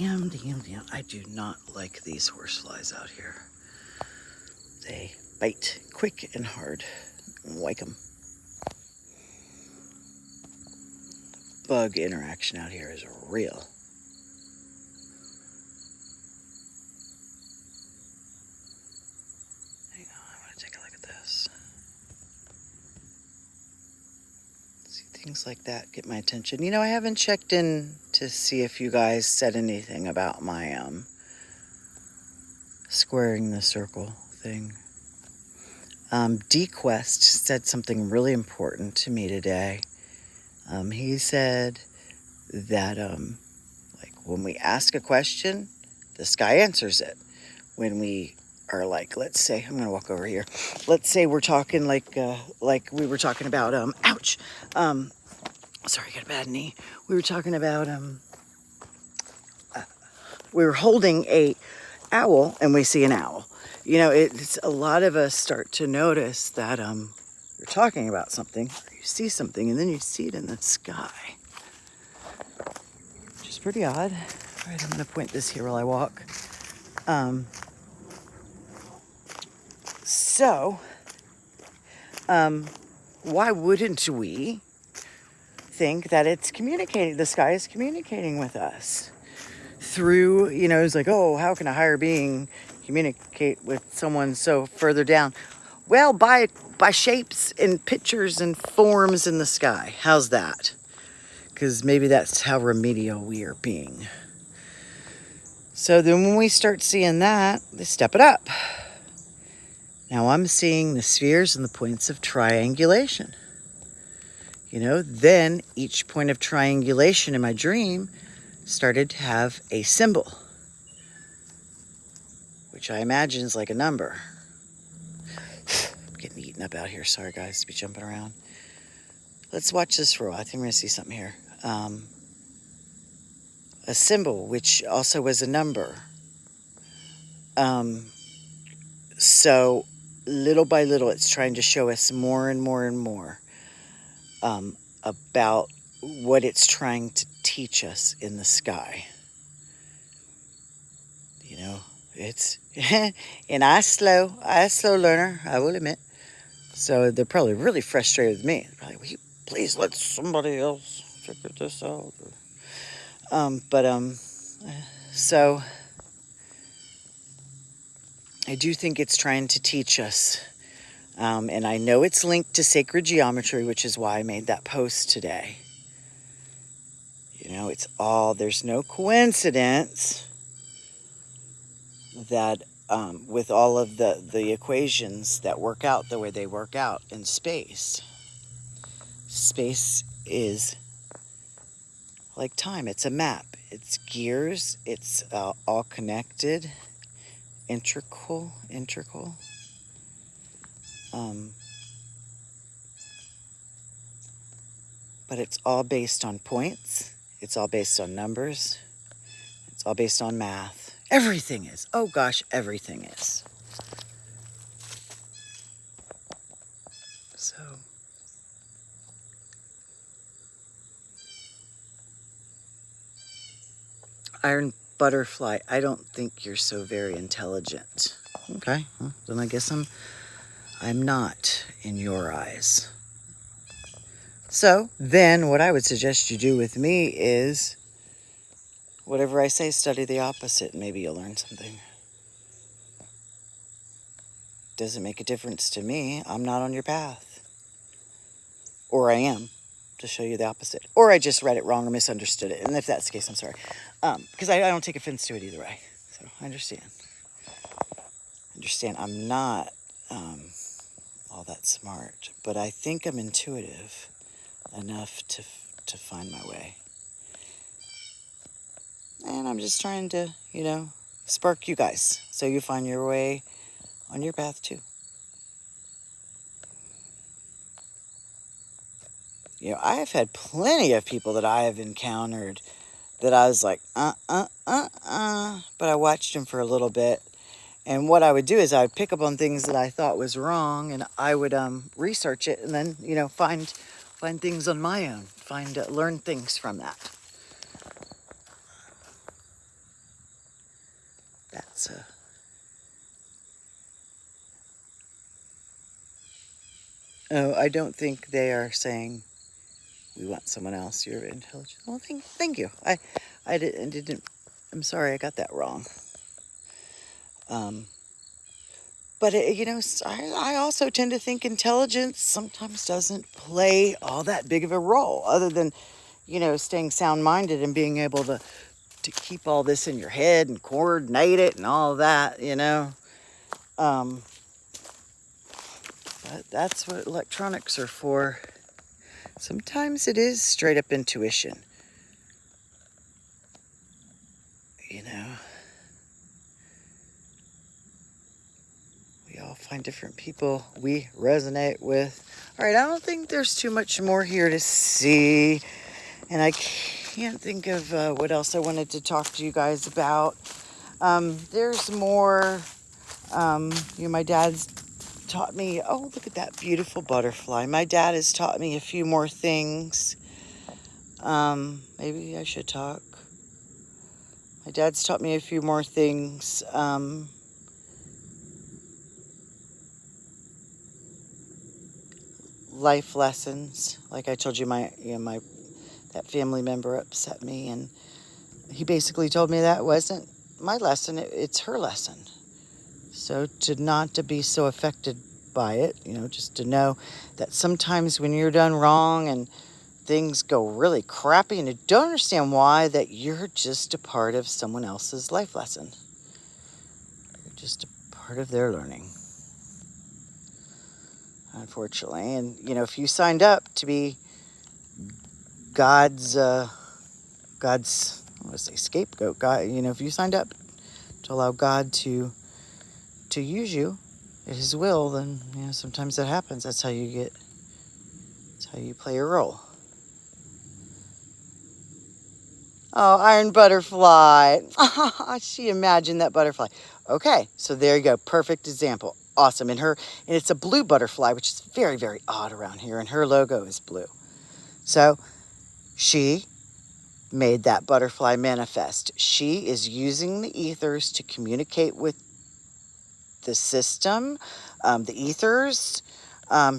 Damn. I do not like these horseflies out here. They bite quick and hard. Like them. Bug interaction out here is real. Hang on, I want to take a look at this. See, things like that get my attention. I haven't checked in to see if you guys said anything about my squaring the circle thing. DQuest said something really important to me today. He said that like when we ask a question, the sky answers it. When we are like, let's say, I'm gonna walk over here. Let's say we're talking like we were talking about ouch. Sorry, I got a bad knee. We were talking about we were holding a owl and we see an owl. It's a lot of us start to notice that you're talking about something, or you see something, and then you see it in the sky, which is pretty odd. All right, I'm going to point this here while I walk. Why wouldn't we think that it's communicating? The sky is communicating with us through, it's like, oh, how can a higher being communicate with someone so further down? Well, by shapes and pictures and forms in the sky. How's that? Because maybe that's how remedial we are being. So then when we start seeing that, they step it up. Now I'm seeing the spheres and the points of triangulation. Then each point of triangulation in my dream started to have a symbol, which I imagine is like a number. I'm getting eaten up out here. Sorry, guys, to be jumping around. Let's watch this for a while. I think we're going to see something here. A symbol, which also was a number. So little by little, it's trying to show us more and more and more about what it's trying to teach us in the sky. It's and I slow learner, I will admit. So they're probably really frustrated with me. They're probably, will you please let somebody else figure this out? So I do think it's trying to teach us. And I know it's linked to sacred geometry, which is why I made that post today. It's all, there's no coincidence that with all of the equations that work out the way they work out in space. Space is like time. It's a map. It's gears. It's all connected, integral. But it's all based on points. It's all based on numbers. It's all based on math. Everything is. Oh gosh, everything is. So Iron Butterfly, I don't think you're so very intelligent. Okay, well, then I guess I'm not in your eyes. So then what I would suggest you do with me is whatever I say, study the opposite, and maybe you'll learn something. Doesn't make a difference to me. I'm not on your path. Or I am, to show you the opposite. Or I just read it wrong or misunderstood it. And if that's the case, I'm sorry. Because I don't take offense to it either way. So I understand. I'm not all that smart. But I think I'm intuitive enough to find my way. And I'm just trying to, spark you guys so you find your way on your path too. I have had plenty of people that I have encountered that I was like, but I watched them for a little bit. And what I would do is I would pick up on things that I thought was wrong, and I would research it, and then find things on my own, learn things from that. Oh, I don't think they are saying we want someone else. You're intelligent. Well, thank you. I didn't. I'm sorry, I got that wrong. Um, but I also tend to think intelligence sometimes doesn't play all that big of a role, other than, staying sound-minded and being able to keep all this in your head and coordinate it and all that. Um, but that's what electronics are for. Sometimes it is straight up intuition. We all find different people we resonate with. All right, I don't think there's too much more here to see. And I can't think of what else I wanted to talk to you guys about. There's more. My dad's taught me, oh, look at that beautiful butterfly. My dad has taught me a few more things. Maybe I should talk. My dad's taught me a few more things. Life lessons. Like I told you, that family member upset me, and he basically told me that wasn't my lesson, it's her lesson. So not to be so affected by it, just to know that sometimes when you're done wrong and things go really crappy and you don't understand why, that you're just a part of someone else's life lesson. You're just a part of their learning, unfortunately. And, if you signed up to be God's, I want to say scapegoat, God, if you signed up to allow God to use you at his will, then, sometimes that happens. That's how you play a role. Oh, iron butterfly. She imagined that butterfly. Okay, so there you go. Perfect example. Awesome. And it's a blue butterfly, which is very, very odd around here. And her logo is blue. So she made that butterfly manifest. She is using the ethers to communicate with the system, the ethers.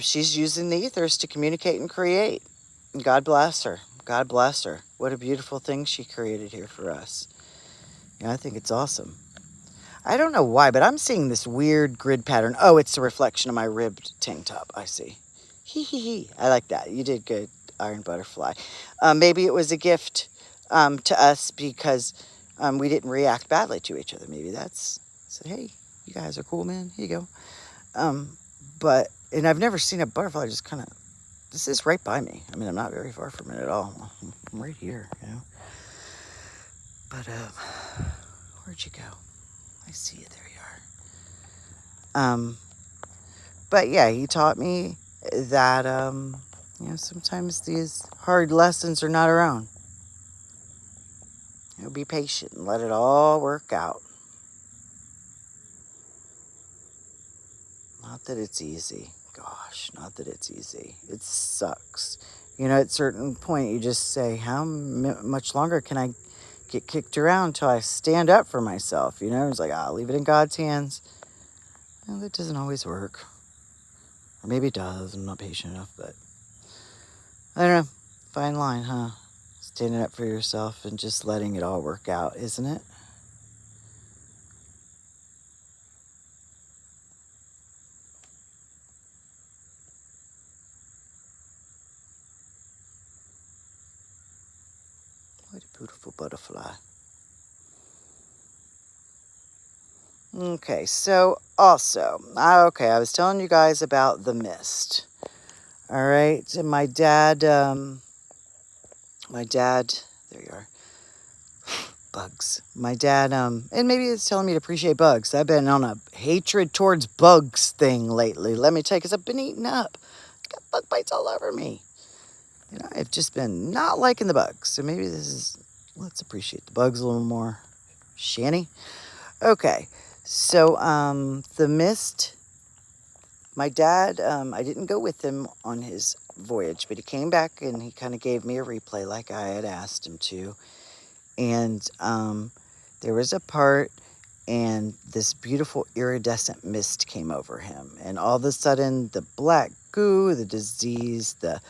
She's using the ethers to communicate and create. And God bless her. God bless her. What a beautiful thing she created here for us. I think it's awesome. I don't know why, but I'm seeing this weird grid pattern. Oh, it's a reflection of my ribbed tank top. I see. Hee hee hee. I like that. You did good, Iron Butterfly. Maybe it was a gift to us because we didn't react badly to each other. Maybe said, hey, you guys are cool, man. Here you go. And I've never seen a butterfly just kind of, this is right by me. I mean, I'm not very far from it at all. I'm right here, But, where'd you go? I see you. There you are. But yeah, he taught me that, sometimes these hard lessons are not around. Be patient and let it all work out. Not that it's easy. Gosh, not that it's easy. It sucks. At a certain point, you just say, how much longer can I get kicked around until I stand up for myself? It's like, I'll leave it in God's hands. Well, that doesn't always work. Or maybe it does. I'm not patient enough, but I don't know. Fine line, huh? Standing up for yourself and just letting it all work out, isn't it? What a beautiful butterfly. Okay, so also, I was telling you guys about the mist. All right, and my dad, there you are. Bugs. My dad, and maybe it's telling me to appreciate bugs. I've been on a hatred towards bugs thing lately. Let me tell you, because I've been eaten up. I got bug bites all over me. I've just been not liking the bugs. So maybe let's appreciate the bugs a little more. Shanny? Okay. So, the mist, my dad, I didn't go with him on his voyage, but he came back and he kind of gave me a replay like I had asked him to. And there was a part and this beautiful iridescent mist came over him. And all of a sudden, the black goo, the disease, the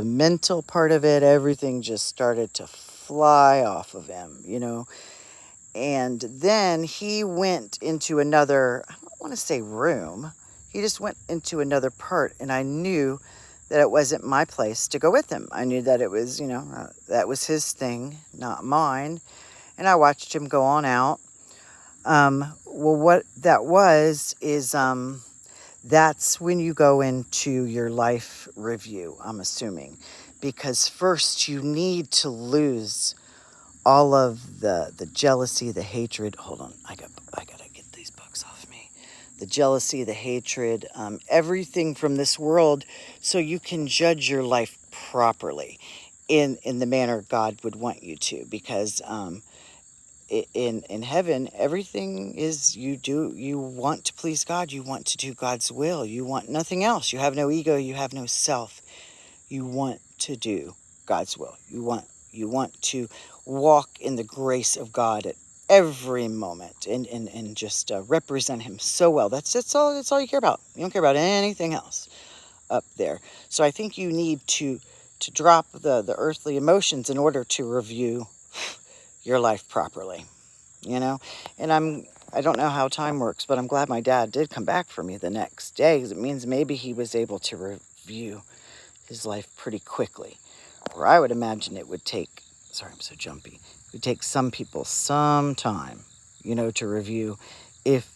mental part of it, everything just started to fly off of him, you know. And then he went into another, I don't want to say room, he just went into another part, and I knew that it wasn't my place to go with him. I knew that it was, you know, that was his thing, not mine. And I watched him go on out. Well, what that was is that's when you go into your life review, I'm assuming. Because first you need to lose all of the jealousy, the hatred. Hold on, I gotta get these books off me. The jealousy, the hatred, everything from this world, so you can judge your life properly in the manner God would want you to. Because in heaven, everything is, you want to please God, you want to do God's will, you want nothing else. You have no ego, you have no self. You want to do God's will. You want to walk in the grace of God at every moment, and just represent him so well. That's all you care about. You don't care about anything else up there. So I think you need to drop the earthly emotions in order to review your life properly, you know. And I don't know how time works, but I'm glad my dad did come back for me the next day, because it means maybe he was able to review his life pretty quickly. Or I would imagine it would take, sorry, I'm so jumpy, it would take some people some time, you know, to review if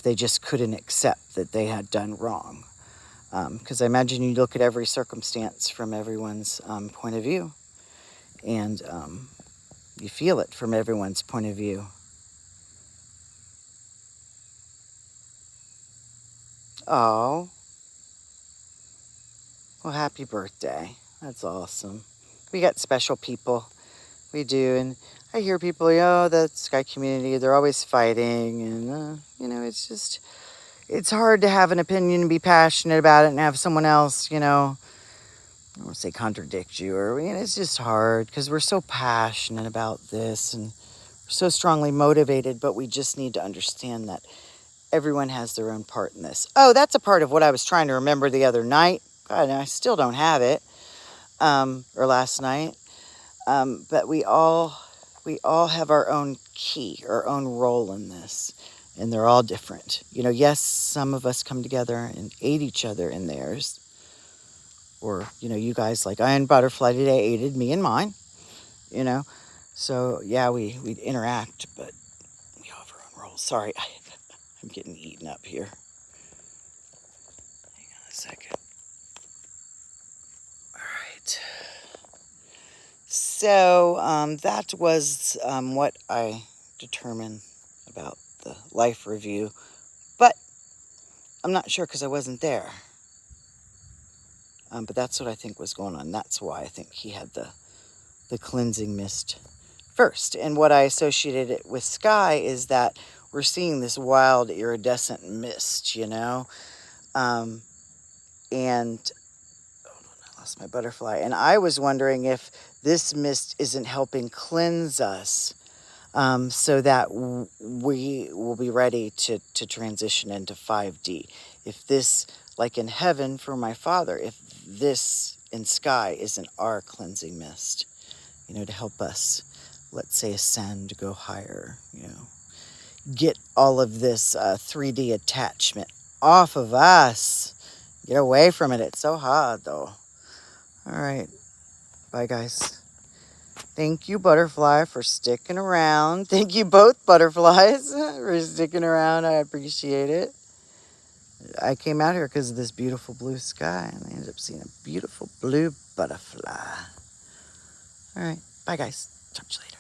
they just couldn't accept that they had done wrong. Because I imagine you look at every circumstance from everyone's point of view, and you feel it from everyone's point of view. Oh, well, happy birthday. That's awesome. We got special people. We do. And I hear people, oh, the Sky community, they're always fighting. And, you know, it's hard to have an opinion and be passionate about it and have someone else, you know, I don't want to say contradict you, or, you know, it's just hard because we're so passionate about this and we're so strongly motivated, but we just need to understand that everyone has their own part in this. Oh, that's a part of what I was trying to remember the other night. God, I still don't have it. Or last night. But we all have our own key, our own role in this, and they're all different. You know, yes, some of us come together and aid each other in theirs, or, you know, you guys like Iron Butterfly today aided me in mine, you know. So yeah, we interact, but we all have our own roles. Sorry, I'm getting eaten up here. Hang on a second. All right. So that was what I determined about the life review. But I'm not sure because I wasn't there. But that's what I think was going on. That's why I think he had the cleansing mist first. And what I associated it with Sky is that we're seeing this wild iridescent mist, you know. And hold on, I lost my butterfly. And I was wondering if this mist isn't helping cleanse us, so that we will be ready to transition into 5D. If this, like in heaven for my father, if this in Sky isn't our cleansing mist, you know, to help us, let's say, ascend, go higher, you know, get all of this 3D attachment off of us, get away from it. It's so hard, though. All right. Bye, guys. Thank you, Butterfly, for sticking around. Thank you both, Butterflies, for sticking around. I appreciate it. I came out here because of this beautiful blue sky, and I ended up seeing a beautiful blue butterfly. All right. Bye, guys. Talk to you later.